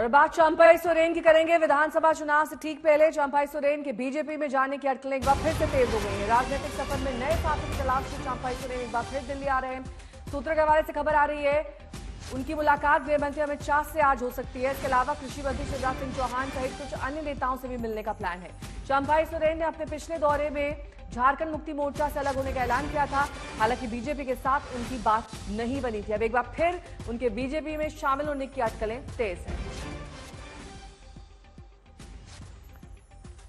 बात चंपाई सोरेन की करेंगे। विधानसभा चुनाव से ठीक पहले चंपाई सोरेन के बीजेपी में जाने की अटकलें एक बार फिर से तेज हो गई हैं। राजनीतिक सफर में नए साथी की तलाश में चंपाई सोरेन एक बार फिर दिल्ली आ रहे हैं। सूत्रों के हवाले से खबर आ रही है उनकी मुलाकात गृह मंत्री अमित शाह से आज हो सकती है। इसके अलावा कृषि मंत्री शिवराज सिंह चौहान सहित कुछ अन्य नेताओं से भी मिलने का प्लान है। चंपाई सोरेन ने अपने पिछले दौरे में झारखंड मुक्ति मोर्चा से अलग होने का ऐलान किया था। हालांकि बीजेपी के साथ उनकी बात नहीं बनी थी। अब एक बार फिर उनके बीजेपी में शामिल होने की अटकलें तेज हैं।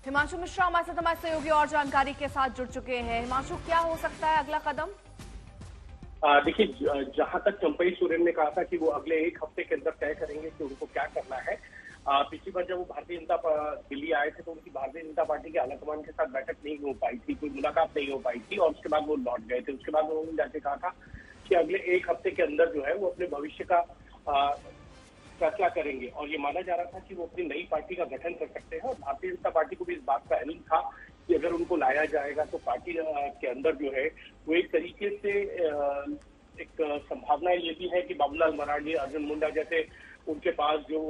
हिमांशु मिश्रा हमारे साथ सहयोगी और जानकारी के साथ जुड़ चुके हैं। हिमांशु, क्या हो सकता है अगला कदम? देखिए, जहां तक चंपाई सोरेन ने कहा था कि वो अगले एक हफ्ते के अंदर तय करेंगे कि उनको क्या करना है। पिछली बार जब वो भारतीय जनता दिल्ली आए थे तो उनकी भारतीय जनता पार्टी के आलाकमान के साथ बैठक नहीं हो पाई थी, कोई मुलाकात नहीं हो पाई थी और उसके बाद वो लौट गए थे। उसके बाद उन्होंने जाके कहा था कि अगले एक हफ्ते के अंदर जो है वो अपने भविष्य का फैसला करेंगे और ये माना जा रहा था कि वो अपनी नई पार्टी का गठन कर सकते हैं। और भारतीय जनता पार्टी को भी इस बात का इल्म था कि अगर उनको लाया जाएगा तो पार्टी के अंदर जो है वो एक तरीके से एक संभावना ये भी है कि बाबूलाल मरांडी, अर्जुन मुंडा जैसे उनके पास जो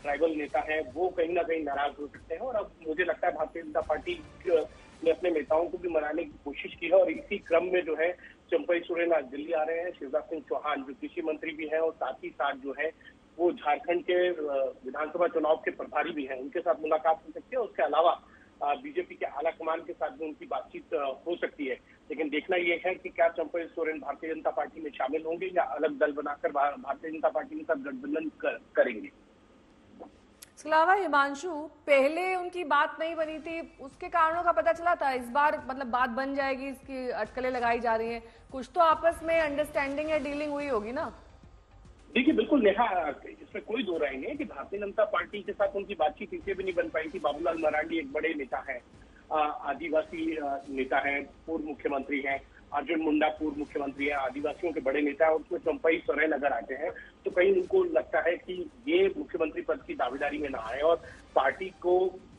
ट्राइबल नेता हैं वो कहीं ना कहीं नाराज हो सकते हैं। और अब मुझे लगता है भारतीय जनता पार्टी ने अपने नेताओं को भी मनाने की कोशिश की है और इसी क्रम में जो है चंपाई सोरेन आज दिल्ली आ रहे हैं। शिवराज सिंह चौहान जो कृषि मंत्री भी हैं और साथ ही साथ जो है वो झारखंड के विधानसभा चुनाव के प्रभारी भी हैं, उनके साथ मुलाकात हो सकती है। उसके अलावा बीजेपी के आला कमान के साथ भी उनकी बातचीत हो सकती है। लेकिन देखना यह है कि क्या चंपाई सोरेन भारतीय जनता पार्टी में शामिल होंगे या अलग दल बनाकर भारतीय जनता पार्टी के साथ गठबंधन करेंगे। इसके अलावा हिमांशु, पहले उनकी बात नहीं बनी थी, उसके कारणों का पता चला था? इस बार मतलब बात बन जाएगी, इसकी अटकलें लगाई जा रही हैं, कुछ तो आपस में अंडरस्टैंडिंग या डीलिंग हुई होगी ना? देखिए, बिल्कुल नेहा, इसमें कोई दो राय नहीं है कि भारतीय जनता पार्टी के साथ उनकी बातचीत इसलिए भी नहीं बन पाई थी। बाबूलाल मरांडी एक बड़े नेता हैं, आदिवासी नेता हैं, पूर्व मुख्यमंत्री हैं। अर्जुन मुंडा पूर्व मुख्यमंत्री है, आदिवासियों के बड़े नेता है। उसमें चंपाई सोरेन अगर आते हैं तो कहीं उनको लगता है कि ये मुख्यमंत्री पद की दावेदारी में ना आए और पार्टी को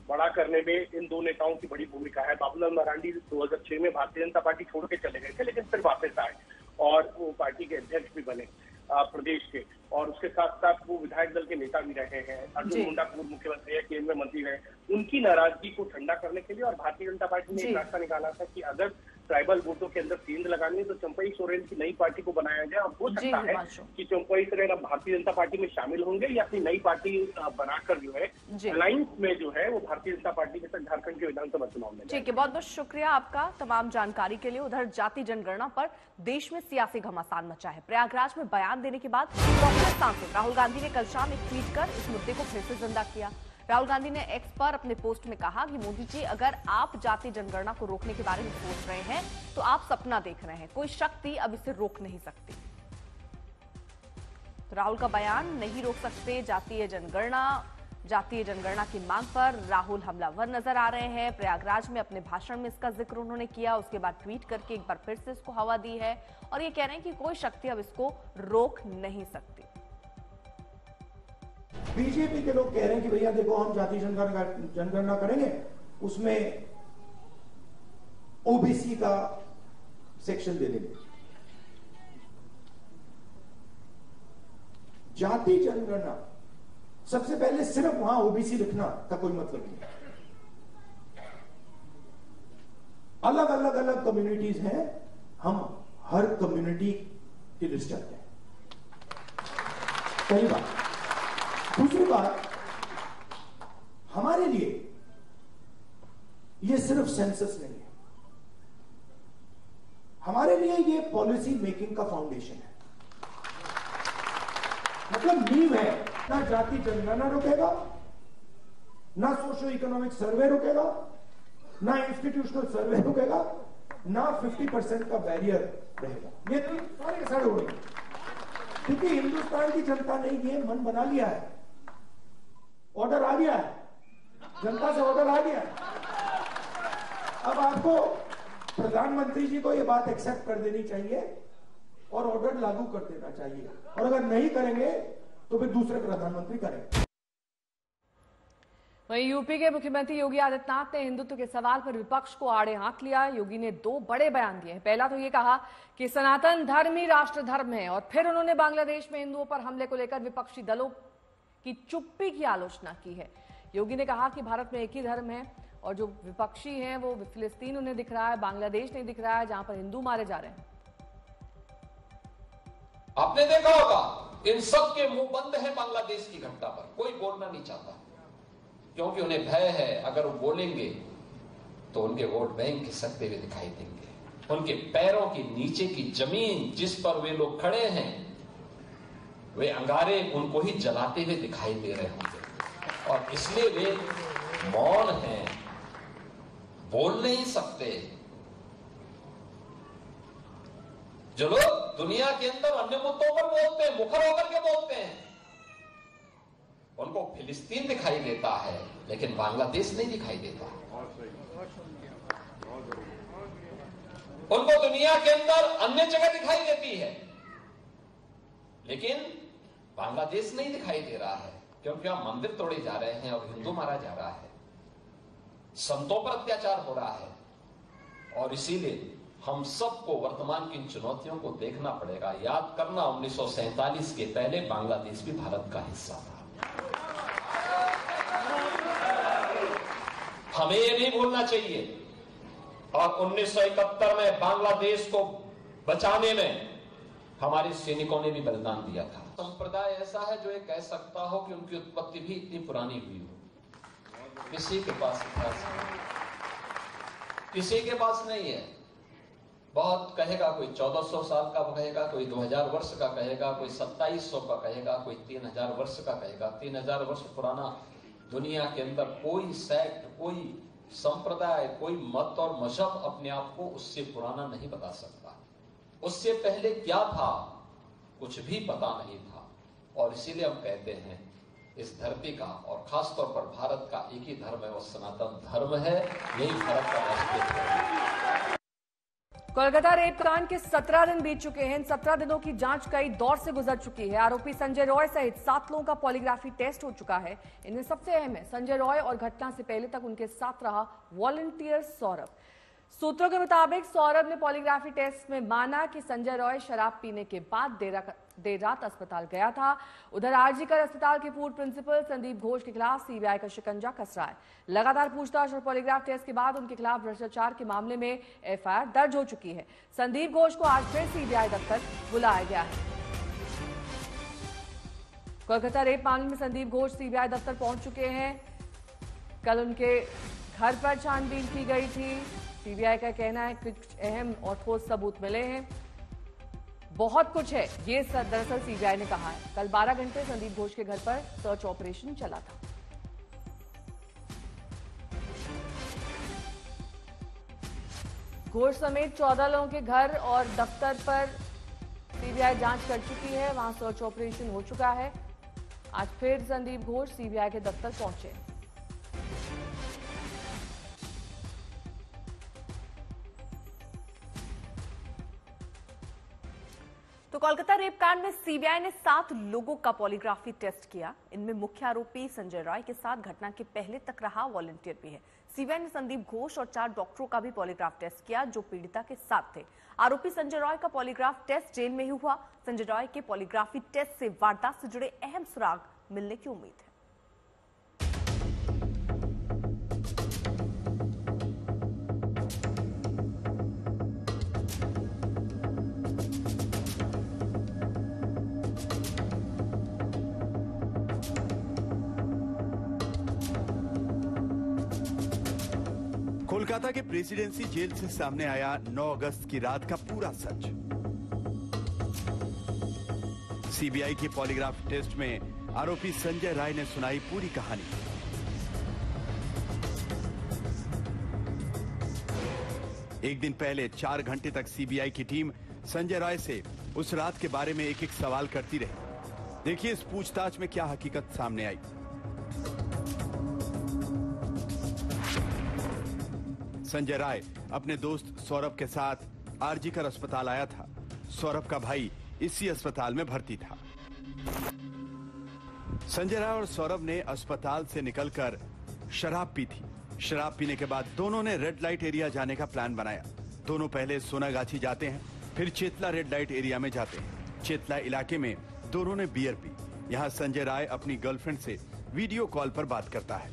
बड़ा करने में इन दो नेताओं की बड़ी भूमिका है। बाबूलाल मरांडी 2006 में भारतीय जनता पार्टी छोड़ के चले गए थे, लेकिन फिर वापस आए और वो पार्टी के अध्यक्ष भी बने प्रदेश के, और उसके साथ साथ वो विधायक दल के नेता भी रहे हैं। अर्जुन मुंडा पूर्व मुख्यमंत्री है, केंद्रीय मंत्री रहे। उनकी नाराजगी को ठंडा करने के लिए और भारतीय जनता पार्टी ने एक रास्ता निकाला था कि अगर ट्राइबल वोटों के अंदर सेंध लगानी है तो चंपाई सोरेन की नई पार्टी को बनाया जाए। और हो सकता है कि चंपाई सोरेन अब भारतीय जनता पार्टी में शामिल होंगे या अपनी नई पार्टी बनाकर जो है अलायंस में जो है वो भारतीय जनता पार्टी के साथ झारखंड के विधानसभा चुनाव में। ठीक है, बहुत बहुत शुक्रिया आपका तमाम जानकारी के लिए। उधर जाति जनगणना पर देश में सियासी घमासान मचा है। प्रयागराज में बयान देने के बाद कांग्रेस सांसद राहुल गांधी ने कल शाम एक ट्वीट कर इस मुद्दे को फिर से जिंदा किया। राहुल गांधी ने एक्स पर अपने पोस्ट में कहा कि मोदी जी, अगर आप जाति जनगणना को रोकने के बारे में सोच रहे हैं तो आप सपना देख रहे हैं, कोई शक्ति अब इसे रोक नहीं सकती। तो राहुल का बयान, नहीं रोक सकते जातीय जनगणना की मांग पर राहुल हमलावर नजर आ रहे हैं। प्रयागराज में अपने भाषण में इसका जिक्र उन्होंने किया, उसके बाद ट्वीट करके एक बार फिर से इसको हवा दी है और ये कह रहे हैं कि कोई शक्ति अब इसको रोक नहीं सकती। बीजेपी के लोग कह रहे हैं कि भैया देखो, हम जाति जनगणना करेंगे, उसमें ओबीसी का सेक्शन दे देंगे। जाति जनगणना सबसे पहले सिर्फ वहां ओबीसी लिखना का कोई मतलब नहीं। अलग अलग कम्युनिटीज हैं, हम हर कम्युनिटी की लिस्ट चाहते हैं। पहली बात। दूसरी बात, हमारे लिए ये सिर्फ सेंसस नहीं है, हमारे लिए ये पॉलिसी मेकिंग का फाउंडेशन है। मतलब नींव है। ना जाति जनगणना रुकेगा, ना सोशो इकोनॉमिक सर्वे रुकेगा, ना इंस्टीट्यूशनल सर्वे रुकेगा, ना 50% का बैरियर रहेगा। ये तो सारे के सारे हो रहे हैं क्योंकि हिंदुस्तान की जनता ने ये मन बना लिया है, ऑर्डर आ गया है, जनता से ऑर्डर आ गया है। अब आपको प्रधानमंत्री जी को ये बात एक्सेप्ट कर देनी चाहिए और ऑर्डर लागू कर देना चाहिए, और अगर नहीं करेंगे तो फिर दूसरे प्रधानमंत्री करेंगे। वहीं यूपी के मुख्यमंत्री योगी आदित्यनाथ ने हिंदुत्व के सवाल पर विपक्ष को आड़े हाथ लिया। योगी ने दो बड़े बयान दिए हैं। पहला तो ये कहा कि सनातन धर्म ही राष्ट्र धर्म है, और फिर उन्होंने बांग्लादेश में हिंदुओं पर हमले को लेकर विपक्षी दलों की चुप्पी की आलोचना की है। योगी ने कहा कि भारत में एक ही धर्म है और जो विपक्षी हैं वो फिलिस्तीन उन्हें दिख रहा है, बांग्लादेश नहीं दिख रहा है जहां पर हिंदू मारे जा रहे हैं। आपने देखा होगा इन सब के मुंह बंद है बांग्लादेश की घटना पर, कोई बोलना नहीं चाहता क्योंकि उन्हें भय है अगर वो बोलेंगे तो उनके वोट बैंक खिसकते हुए दिखाई देंगे। उनके पैरों के नीचे की जमीन जिस पर वे लोग खड़े हैं वे अंगारे उनको ही जलाते हुए दिखाई दे रहे होंगे और इसलिए वे मौन हैं, बोल नहीं सकते। जो लोग दुनिया के अंदर अन्य मुद्दों पर बोलते हैं, मुखर होकर के बोलते हैं, उनको फिलिस्तीन दिखाई देता है लेकिन बांग्लादेश नहीं दिखाई देता। उनको दुनिया के अंदर अन्य जगह दिखाई देती है लेकिन बांग्लादेश नहीं दिखाई दे रहा है क्योंकि वहां मंदिर तोड़े जा रहे हैं और हिंदू मारा जा रहा है, संतों पर अत्याचार हो रहा है। और इसीलिए हम सबको वर्तमान की इन चुनौतियों को देखना पड़ेगा। याद करना 1947 के पहले बांग्लादेश भी भारत का हिस्सा था। हमें ये नहीं भूलना चाहिए। और 1971 में बांग्लादेश को बचाने में हमारे सैनिकों ने भी बलिदान दिया था। संप्रदाय ऐसा है जो ये कह सकता हो कि उनकी उत्पत्ति भी इतनी पुरानी हुई हो, किसी के पास इतिहास नहीं, किसी के पास नहीं है। बहुत कहेगा, कोई 1400 साल का कहेगा, कोई 2000 वर्ष का कहेगा, कोई 2700 का कहेगा, कोई 3000 वर्ष का कहेगा। 3000 वर्ष पुराना दुनिया के अंदर कोई सेक्ट, कोई संप्रदाय, कोई मत और मजहब अपने आप को उससे पुराना नहीं बता सकता। उससे पहले क्या था कुछ भी पता नहीं था। और इसीलिए हम कहते हैं इस धरती का और खासतौर पर भारत का एक ही धर्म है, वो सनातन धर्म है। यही भारत का राष्ट्रीय धर्म है। कोलकाता रेप कांड के 17 दिन बीत चुके हैं। इन 17 दिनों की जांच कई दौर से गुजर चुकी है। आरोपी संजय रॉय सहित 7 लोगों का पॉलीग्राफी टेस्ट हो चुका है। इनमें सबसे अहम है संजय रॉय और घटना से पहले तक उनके साथ रहा वॉलंटियर सौरभ। सूत्रों के मुताबिक सौरभ ने पॉलीग्राफी टेस्ट में माना कि संजय रॉय शराब पीने के बाद देर रात अस्पताल गया था। उधर आरजीकर अस्पताल के पूर्व प्रिंसिपल संदीप घोष के खिलाफ सीबीआई का शिकंजा कस रहा है। लगातार पूछताछ और पॉलीग्राफ टेस्ट के बाद उनके खिलाफ भ्रष्टाचार के मामले में एफआईआर दर्ज हो चुकी है। संदीप घोष को आज फिर सीबीआई दफ्तर बुलाया गया है। कोलकाता रेप मामले में संदीप घोष सीबीआई दफ्तर पहुंच चुके हैं। कल उनके घर पर छानबीन की गई थी। सीबीआई का कहना है कि कुछ अहम और ठोस सबूत मिले हैं। बहुत कुछ है, ये दरअसल सीबीआई ने कहा है। कल 12 घंटे संदीप घोष के घर पर सर्च ऑपरेशन चला था। घोष समेत 14 लोगों के घर और दफ्तर पर सीबीआई जांच कर चुकी है। वहां सर्च ऑपरेशन हो चुका है। आज फिर संदीप घोष सीबीआई के दफ्तर पहुंचे। तो कोलकाता रेप कांड में सीबीआई ने 7 लोगों का पॉलीग्राफी टेस्ट किया। इनमें मुख्य आरोपी संजय रॉय के साथ घटना के पहले तक रहा वॉलंटियर भी है। सीबीआई ने संदीप घोष और 4 डॉक्टरों का भी पॉलीग्राफ टेस्ट किया जो पीड़िता के साथ थे। आरोपी संजय रॉय का पॉलीग्राफ टेस्ट जेल में ही हुआ। संजय रॉय के पॉलीग्राफी टेस्ट से वारदात से जुड़े अहम सुराग मिलने की उम्मीद है। कोलकाता के प्रेसिडेंसी जेल से सामने आया 9 अगस्त की रात का पूरा सच। सीबीआई के पॉलीग्राफ टेस्ट में आरोपी संजय राय ने सुनाई पूरी कहानी। एक दिन पहले 4 घंटे तक सीबीआई की टीम संजय राय से उस रात के बारे में एक-एक सवाल करती रही। देखिए इस पूछताछ में क्या हकीकत सामने आई। संजय राय अपने दोस्त सौरभ के साथ आरजीकर अस्पताल आया था। सौरभ का भाई इसी अस्पताल में भर्ती था। संजय राय और सौरभ ने अस्पताल से निकलकर शराब पी थी। शराब पीने के बाद दोनों ने रेड लाइट एरिया जाने का प्लान बनाया। दोनों पहले सोनागाछी जाते हैं, फिर चेतला रेड लाइट एरिया में जाते हैं। चेतला इलाके में दोनों ने बियर पी। यहाँ संजय राय अपनी गर्लफ्रेंड से वीडियो कॉल पर बात करता है।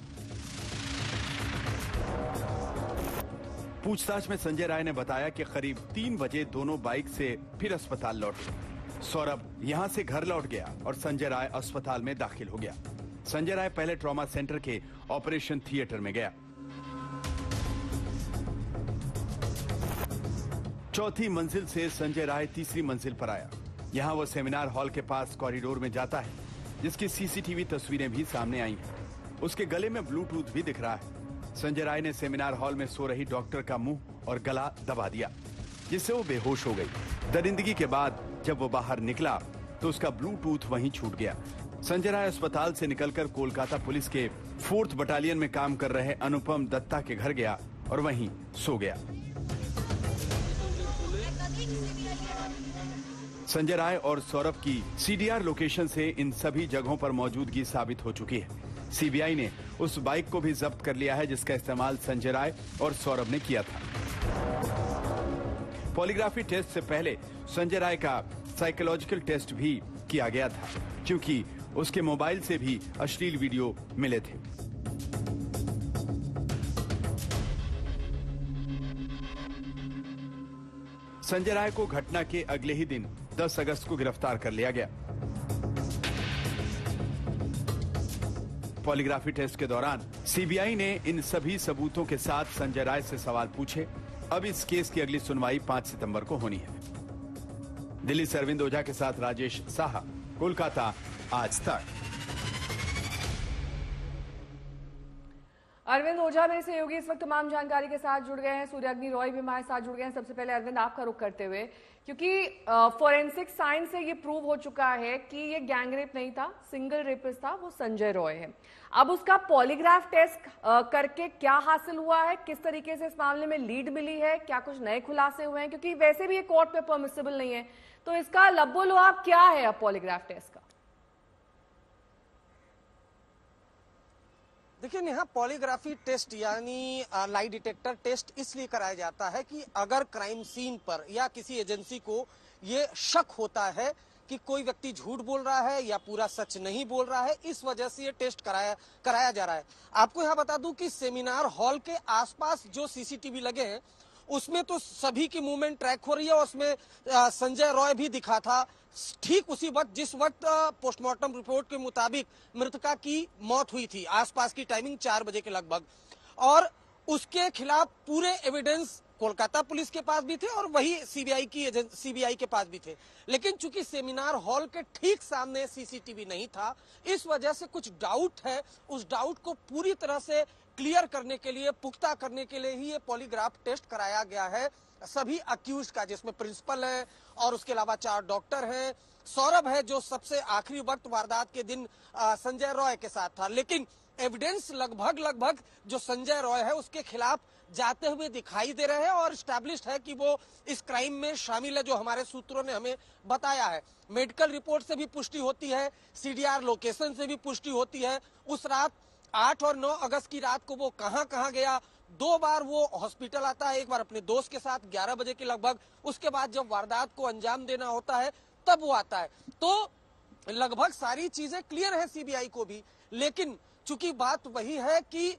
पूछताछ में संजय राय ने बताया कि करीब 3 बजे दोनों बाइक से फिर अस्पताल लौटे। सौरभ यहां से घर लौट गया और संजय राय अस्पताल में दाखिल हो गया। संजय राय पहले ट्रॉमा सेंटर के ऑपरेशन थिएटर में गया। चौथी मंजिल से संजय राय तीसरी मंजिल पर आया। यहां वो सेमिनार हॉल के पास कॉरिडोर में जाता है, जिसकी सीसीटीवी तस्वीरें भी सामने आई हैं। उसके गले में ब्लूटूथ भी दिख रहा है। संजय राय ने सेमिनार हॉल में सो रही डॉक्टर का मुंह और गला दबा दिया, जिससे वो बेहोश हो गई। दरिंदगी के बाद जब वो बाहर निकला तो उसका ब्लूटूथ वहीं छूट गया। संजय राय अस्पताल से निकलकर कोलकाता पुलिस के 4th बटालियन में काम कर रहे अनुपम दत्ता के घर गया और वहीं सो गया। संजय राय और सौरभ की सीडीआर लोकेशन से इन सभी जगहों पर मौजूदगी साबित हो चुकी है। सीबीआई ने उस बाइक को भी जब्त कर लिया है जिसका इस्तेमाल संजय राय और सौरभ ने किया था। पॉलीग्राफी टेस्ट से पहले संजय राय का साइकोलॉजिकल टेस्ट भी किया गया था, क्योंकि उसके मोबाइल से भी अश्लील वीडियो मिले थे। संजय राय को घटना के अगले ही दिन 10 अगस्त को गिरफ्तार कर लिया गया। पॉलीग्राफी टेस्ट के दौरान सीबीआई ने इन सभी सबूतों के साथ संजय राय से सवाल पूछे। अब इस केस की अगली सुनवाई 5 सितंबर को होनी है। दिल्ली से अरविंद ओझा के साथ राजेश साहा, कोलकाता, आज तक। अरविंद ओझा मेरे सहयोगी इस वक्त तमाम जानकारी के साथ जुड़ गए हैं। सूर्याग्नि रॉय भी हमारे साथ जुड़ गए हैं। सबसे पहले अरविंद, आपका रुख करते हुए, क्योंकि फॉरेंसिक साइंस से ये प्रूव हो चुका है कि ये गैंग रेप नहीं था, सिंगल रेपिस्ट था, वो संजय रॉय है। अब उसका पॉलीग्राफ टेस्ट करके क्या हासिल हुआ है, किस तरीके से इस मामले में लीड मिली है, क्या कुछ नए खुलासे हुए हैं, क्योंकि वैसे भी ये कोर्ट में परमिसिबल नहीं है, तो इसका लब्बो लुआब क्या है अब पॉलीग्राफ टेस्ट का? देखिए नेहा, पॉलीग्राफी टेस्ट यानी लाई डिटेक्टर टेस्ट इसलिए कराया जाता है कि अगर क्राइम सीन पर या किसी एजेंसी को ये शक होता है कि कोई व्यक्ति झूठ बोल रहा है या पूरा सच नहीं बोल रहा है, इस वजह से ये टेस्ट कराया जा रहा है। आपको यहाँ बता दूं कि सेमिनार हॉल के आसपास जो सीसीटीवी लगे हैं उसमें तो सभी की मूवमेंट ट्रैक हो रही है और उसमें संजय रॉय भी दिखा था ठीक उसी वक्त जिस वक्त पोस्टमार्टम रिपोर्ट के मुताबिक मृतका की मौत हुई थी। आसपास की टाइमिंग 4 बजे के लगभग, और उसके खिलाफ पूरे एविडेंस कोलकाता पुलिस के पास भी थे और वही सीबीआई के पास भी थे। लेकिन चूंकि सेमिनार हॉल के ठीक सामने सीसीटीवी नहीं था, इस वजह से कुछ डाउट है। उस डाउट को पूरी तरह से क्लियर करने के लिए, पुख्ता करने के लिए ही ये पॉलीग्राफ टेस्ट कराया गया है सभी अक्यूज का, जिसमें प्रिंसिपल है और उसके अलावा 4 डॉक्टर हैं। सौरभ है जो सबसे आखिरी वक्त वारदात के दिन संजय रॉय के साथ था, लेकिन एविडेंस लगभग जो संजय रॉय है उसके खिलाफ जाते हुए दिखाई दे रहे हैं और स्टैब्लिश्ड है कि वो इस क्राइम में शामिल है, जो हमारे सूत्रों ने हमें बताया है। मेडिकल रिपोर्ट से भी पुष्टि होती है, सीडीआर लोकेशन से भी पुष्टि होती है। उस रात 8 और 9 अगस्त की रात को वो कहां जाया, 2 बार वो हॉस्पिटल आता है, एक बार अपने दोस्त के साथ 11 बजे के लगभग, उसके बाद जब वारदात को अंजाम देना होता है तब वो आता है। तो लगभग सारी चीजें क्लियर है सीबीआई को भी, लेकिन चूंकि बात वही है कि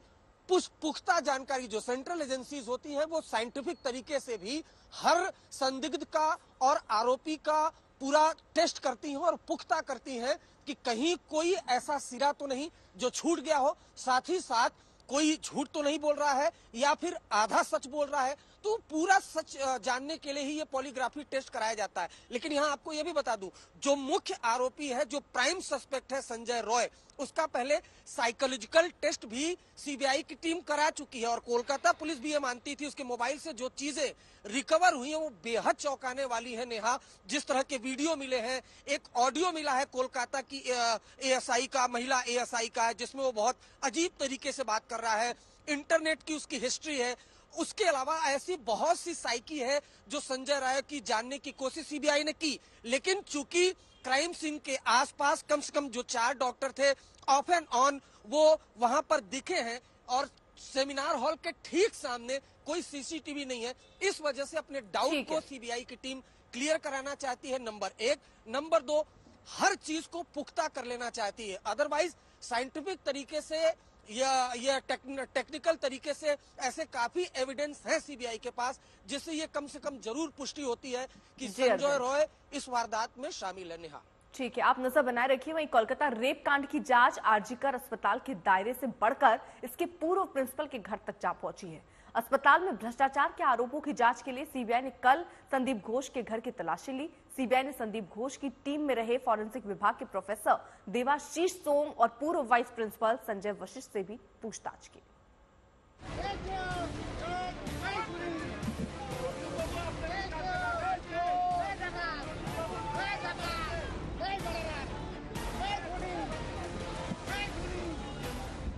पुख्ता जानकारी जो सेंट्रल एजेंसीज होती है वो साइंटिफिक तरीके से भी हर संदिग्ध का और आरोपी का पूरा टेस्ट करती हैं और पुख्ता करती हैं कि कहीं कोई ऐसा सिरा तो नहीं जो छूट गया हो, साथ ही साथ कोई झूठ तो नहीं बोल रहा है या फिर आधा सच बोल रहा है। तो पूरा सच जानने के लिए ही ये पॉलीग्राफी टेस्ट कराया जाता है। लेकिन यहाँ आपको ये भी बता दूं, जो मुख्य आरोपी है, जो प्राइम सस्पेक्ट है संजय रॉय, उसका पहले साइकोलॉजिकल टेस्ट भी सीबीआई की टीम करा चुकी है और कोलकाता पुलिस भी ये मानती थी उसके मोबाइल से जो चीजें रिकवर हुई है वो बेहद चौंकाने वाली है। नेहा, जिस तरह के वीडियो मिले हैं, एक ऑडियो मिला है कोलकाता की एएसआई का, महिला एएसआई का है, जिसमें वो बहुत अजीब तरीके से बात कर रहा है। इंटरनेट की उसकी हिस्ट्री है। उसके अलावा ऐसी बहुत सी साइकी है जो संजय राय की जानने की कोशिश सीबीआई ने की, लेकिन चूंकि क्राइम सीन के आसपास कम से कम जो 4 डॉक्टर थे ऑफ एंड ऑन वो वहां पर दिखे हैं और सेमिनार हॉल के ठीक सामने कोई सीसीटीवी नहीं है, इस वजह से अपने डाउट को सीबीआई की टीम क्लियर कराना चाहती है, नंबर 1। नंबर 2, हर चीज को पुख्ता कर लेना चाहती है। अदरवाइज साइंटिफिक तरीके से या टेक्निकल तरीके से ऐसे काफी एविडेंस है सीबीआई के पास, जिससे ये कम से कम जरूर पुष्टि होती है कि संजय रॉय इस वारदात में शामिल है। नेहा, ठीक है, आप नजर बनाए रखिए। वहीं कोलकाता रेप कांड की जांच आरजीकर अस्पताल के दायरे से बढ़कर इसके पूर्व प्रिंसिपल के घर तक जा पहुंची है। अस्पताल में भ्रष्टाचार के आरोपों की जांच के लिए सीबीआई ने कल संदीप घोष के घर की तलाशी ली। सीबीआई ने संदीप घोष की टीम में रहे फॉरेंसिक विभाग के प्रोफेसर देवाशीष सोम और पूर्व वाइस प्रिंसिपल संजय वशिष्ठ से भी पूछताछ की।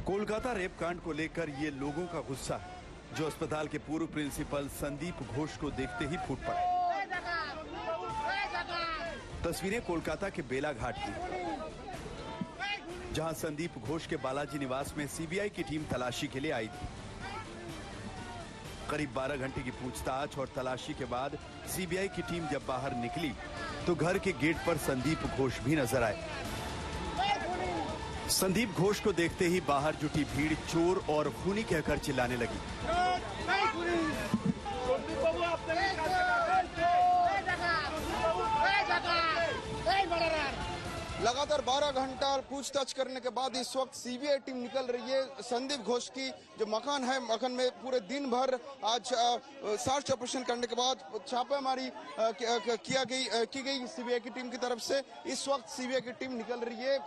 कोलकाता रेप कांड को लेकर ये लोगों का गुस्सा है जो अस्पताल के पूर्व प्रिंसिपल संदीप घोष को देखते ही फूट पड़े। तस्वीरें कोलकाता के बेला घाट की, जहां संदीप घोष के बालाजी निवास में सीबीआई की टीम तलाशी के लिए आई थी। करीब 12 घंटे की पूछताछ और तलाशी के बाद सीबीआई की टीम जब बाहर निकली तो घर के गेट पर संदीप घोष भी नजर आए। संदीप घोष को देखते ही बाहर जुटी भीड़ चोर और खूनी कहकर चिल्लाने लगी। लगातार 12 घंटा पूछताछ करने के बाद इस वक्त सीबीआई टीम निकल रही है। संदीप घोष की जो मकान है, मकान में पूरे दिन भर आज सर्च ऑपरेशन करने के बाद छापेमारी की गई सीबीआई की टीम की तरफ से। इस वक्त सीबीआई की टीम निकल रही है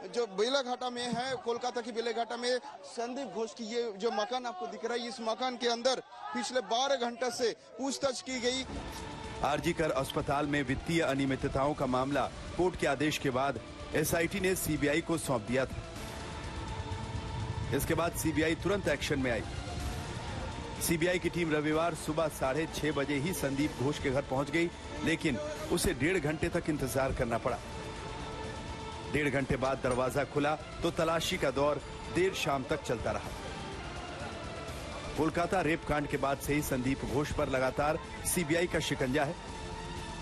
जो बेलाघाटा में है, कोलकाता की बेलाघाटा में संदीप घोष की ये जो मकान आपको दिख रहा है, इस मकान के अंदर पिछले 12 घंटे से पूछताछ की गई। आरजीकर अस्पताल में वित्तीय अनियमितताओं का मामला कोर्ट के आदेश के बाद एसआईटी ने सीबीआई को सौंप दिया था। इसके बाद सीबीआई तुरंत एक्शन में आई। सीबीआई की टीम रविवार सुबह 6:30 बजे ही संदीप घोष के घर पहुंच गई, लेकिन उसे 1.5 घंटे तक इंतजार करना पड़ा। 1.5 घंटे बाद दरवाजा खुला तो तलाशी का दौर देर शाम तक चलता रहा। कोलकाता रेप कांड के बाद से ही संदीप घोष पर लगातार सीबीआई का शिकंजा है।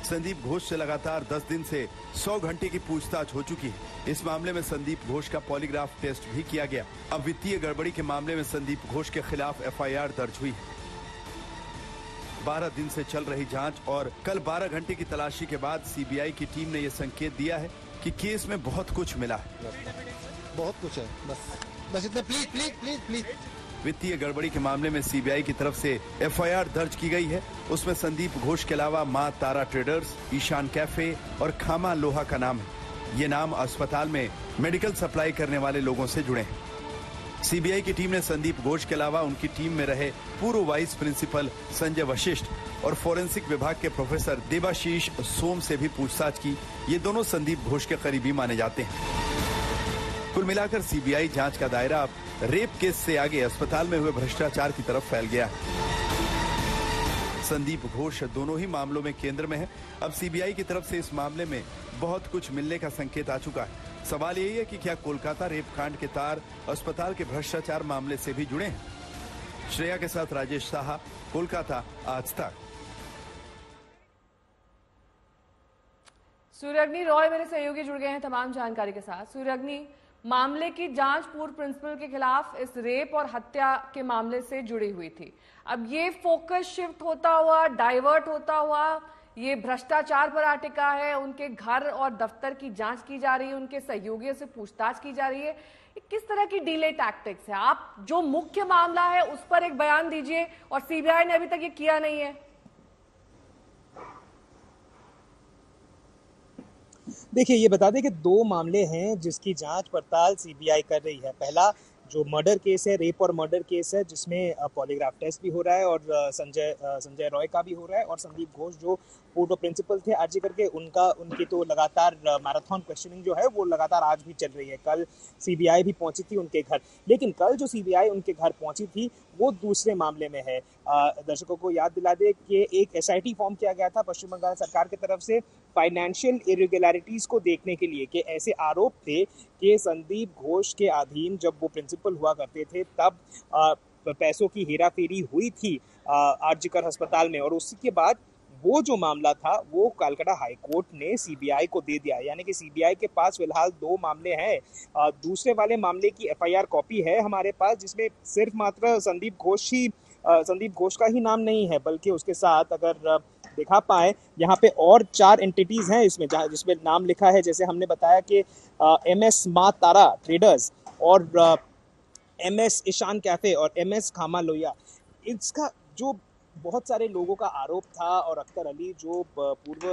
संदीप घोष से लगातार 10 दिन से 100 घंटे की पूछताछ हो चुकी है। इस मामले में संदीप घोष का पॉलीग्राफ टेस्ट भी किया गया। अब वित्तीय गड़बड़ी के मामले में संदीप घोष के खिलाफ एफआईआर दर्ज हुई है। 12 दिन से चल रही जांच और कल 12 घंटे की तलाशी के बाद सीबीआई की टीम ने यह संकेत दिया है कि केस में बहुत कुछ मिला है। बहुत कुछ है, बस इतना प्लीज प्लीज प्लीज प्लीज। वित्तीय गड़बड़ी के मामले में सीबीआई की तरफ से एफआईआर दर्ज की गई है। उसमें संदीप घोष के अलावा मां तारा ट्रेडर्स, ईशान कैफे और खामा लोहा का नाम है। ये नाम अस्पताल में मेडिकल सप्लाई करने वाले लोगों से जुड़े हैं। सीबीआई की टीम ने संदीप घोष के अलावा उनकी टीम में रहे पूर्व वाइस प्रिंसिपल संजय वशिष्ठ और फोरेंसिक विभाग के प्रोफेसर देवाशीष सोम से भी पूछताछ की। ये दोनों संदीप घोष के करीबी माने जाते हैं। कुल मिलाकर सीबीआई जांच का दायरा अब रेप केस से आगे अस्पताल में हुए भ्रष्टाचार की तरफ फैल गया है। संदीप घोष दोनों ही मामलों में केंद्र में है। अब सीबीआई की तरफ से इस मामले में बहुत कुछ मिलने का संकेत आ चुका है। सवाल यही है कि क्या कोलकाता रेप कांड के तार अस्पताल के भ्रष्टाचार मामले से भी जुड़े हैं। श्रेया के साथ राजेश साहा, कोलकाता, आज तक। सूर्यअग्नि रॉय मेरे सहयोगी जुड़ गए हैं तमाम जानकारी के साथ। सूर्यअग्नि, मामले की जांच पूर्व प्रिंसिपल के खिलाफ इस रेप और हत्या के मामले से जुड़ी हुई थी। अब ये फोकस शिफ्ट होता हुआ, डाइवर्ट होता हुआ, ये भ्रष्टाचार पर आ टिका है। उनके घर और दफ्तर की जांच की जा रही है, उनके सहयोगियों से पूछताछ की जा रही है। किस तरह की डीले टैक्टिक्स है? आप जो मुख्य मामला है उस पर एक बयान दीजिए, और सीबीआई ने अभी तक ये किया नहीं है। देखिए, ये बता दें कि 2 मामले हैं जिसकी जांच पड़ताल सीबीआई कर रही है। पहला जो मर्डर केस है, रेप और मर्डर केस है, जिसमें पॉलीग्राफ टेस्ट भी हो रहा है और संजय रॉय का भी हो रहा है, और संदीप घोष जो पूर्व प्रिंसिपल थे आरजीकर के, उनकी तो लगातार मैराथन क्वेश्चनिंग जो है वो लगातार आज भी चल रही है। कल सीबीआई भी पहुंची थी उनके घर, लेकिन कल जो सीबीआई उनके घर पहुंची थी वो दूसरे मामले में है। दर्शकों को याद दिला दे कि एक एसआईटी फॉर्म किया गया था पश्चिम बंगाल सरकार की तरफ से फाइनेंशियल इरेगुलरिटीज को देखने के लिए, कि ऐसे आरोप थे कि संदीप घोष के अधीन जब वो प्रिंसिपल हुआ करते थे तब पैसों की हेराफेरी हुई थी आरजीकर अस्पताल में, और उसके बाद वो जो मामला था वो कलकत्ता हाई कोर्ट ने सीबीआई को दे दिया, यानी कि सीबीआई के पास फिलहाल 2 मामले हैं। दूसरे वाले मामले की एफआईआर कॉपी है हमारे पास, जिसमें सिर्फ मात्र संदीप घोष का ही नाम नहीं है, बल्कि उसके साथ अगर देखा पाए यहाँ पे और 4 एंटिटीज हैं इसमें, जिसमें नाम लिखा है, जैसे हमने बताया कि MS माँ तारा ट्रेडर्स और MS ईशान कैफे और MS खामा लोहिया। इसका जो बहुत सारे लोगों का आरोप था, और अख्तर अली जो पूर्व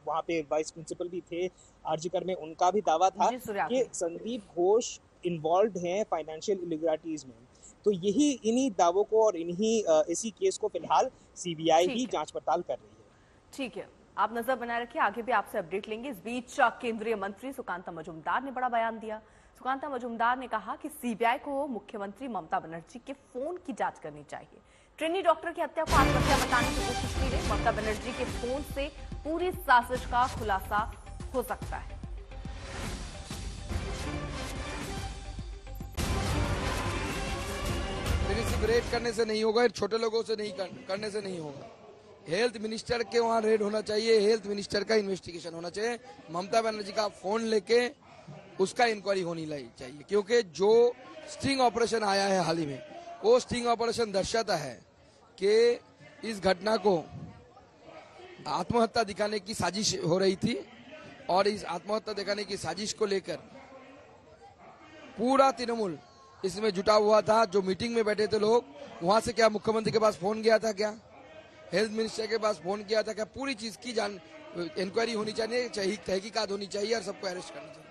वहाँ पे वाइस प्रिंसिपल भी थे आरजीकर में, उनका भी दावा था कि संदीप घोष इन्वॉल्व हैं फाइनेंशियल इरेगुलरिटीज में। तो यही इन्हीं दावों को और इसी केस को फिलहाल सीबीआई ही जांच पड़ताल कर रही है। ठीक है, आप नजर बनाए रखिए, आगे भी आपसे अपडेट लेंगे। इस बीच केंद्रीय मंत्री सुकांता मजूमदार ने बड़ा बयान दिया। सुकांता मजूमदार ने कहा कि सीबीआई को मुख्यमंत्री ममता बनर्जी के फोन की जांच करनी चाहिए। ट्रेनी डॉक्टर की हत्या को आत्महत्या बताने की कोशिश की गई। ममता बनर्जी के फोन से पूरी साजिश का खुलासा हो सकता है। सिर्फ रेड करने से नहीं होगा, छोटे लोगों से नहीं करने से नहीं होगा। हेल्थ मिनिस्टर के वहां रेड होना चाहिए, हेल्थ मिनिस्टर का इन्वेस्टिगेशन होना चाहिए। ममता बनर्जी का फोन लेके उसका इंक्वायरी होनी चाहिए, क्योंकि जो स्टिंग ऑपरेशन आया है हाल ही में, वो स्टिंग ऑपरेशन दर्शाता है कि इस घटना को आत्महत्या दिखाने की साजिश हो रही थी, और इस आत्महत्या दिखाने की साजिश को लेकर पूरा तृणमूल इसमें जुटा हुआ था। जो मीटिंग में बैठे थे लोग, वहां से क्या मुख्यमंत्री के पास फोन गया था, क्या हेल्थ मिनिस्टर के पास फोन किया था, क्या पूरी चीज की इंक्वायरी होनी चाहिए, तहकीकात होनी चाहिए और सबको अरेस्ट करना चाहिए।